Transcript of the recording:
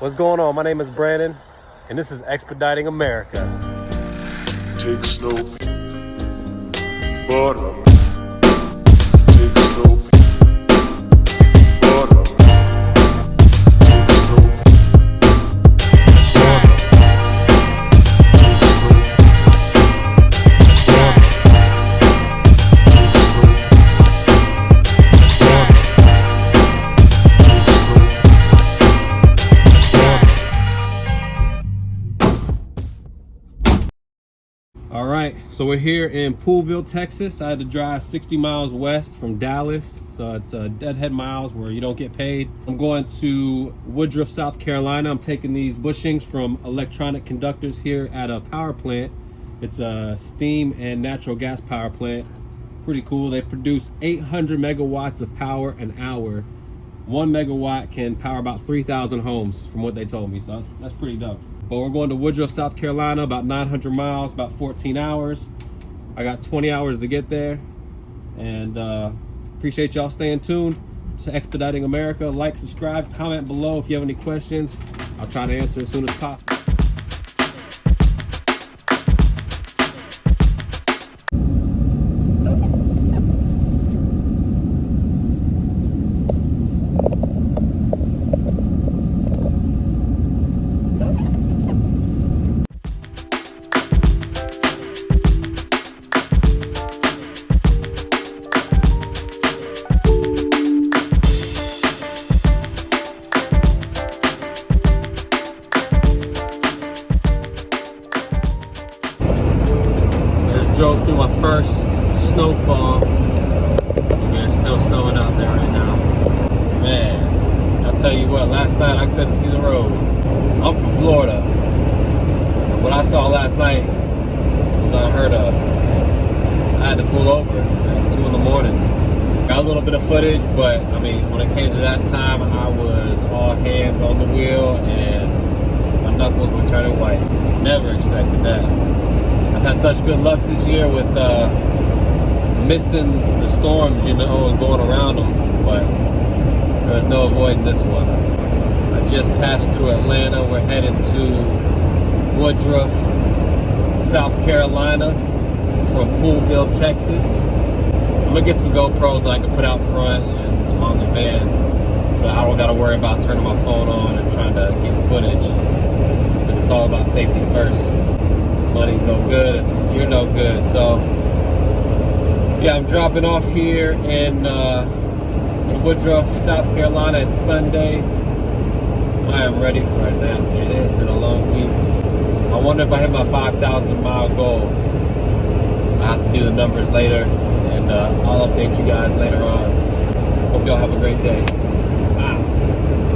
What's going on? My name is Brandon, and this is Expediting America. Take snow, butter. Take snow, butter. Take snow, All right, so we're here in Poolville, Texas. I had to drive 60 miles west from Dallas, so it's deadhead miles where you don't get paid. I'm going to Woodruff, South Carolina. I'm taking these bushings from electronic conductors here at a power plant. It's a steam and natural gas power plant. Pretty cool. They produce 800 megawatts of power an hour. 1 megawatt can power about 3,000 homes from what they told me, so that's pretty dope. But we're going to Woodruff, South Carolina, about 900 miles, about 14 hours. I got 20 hours to get there, and appreciate y'all staying tuned to Expediting America. Like, subscribe, comment below if you have any questions. I'll try to answer as soon as possible. Drove through my first snowfall. It's still snowing out there right now. Man, I'll tell you what, last night I couldn't see the road. I'm from Florida. What I saw last night was unheard of. I had to pull over at 2 in the morning. Got a little bit of footage, but I mean, when it came to that time, I was all hands on the wheel and my knuckles were turning white. Never expected that. I've had such good luck this year with missing the storms, you know, and going around them, but there's no avoiding this one. I just passed through Atlanta. We're headed to Woodruff, South Carolina from Poolville, Texas. I'm gonna get some GoPros that I can put out front and on the van, so I don't gotta worry about turning my phone on and trying to get footage, because it's all about safety first. Money's no good if you're no good. So yeah, I'm dropping off here in Woodruff, South Carolina. It's Sunday. I am ready for a nap, man. It has been a long week. I wonder if I hit my 5,000 mile goal. I have to do the numbers later, and I'll update you guys later on. Hope y'all have a great day.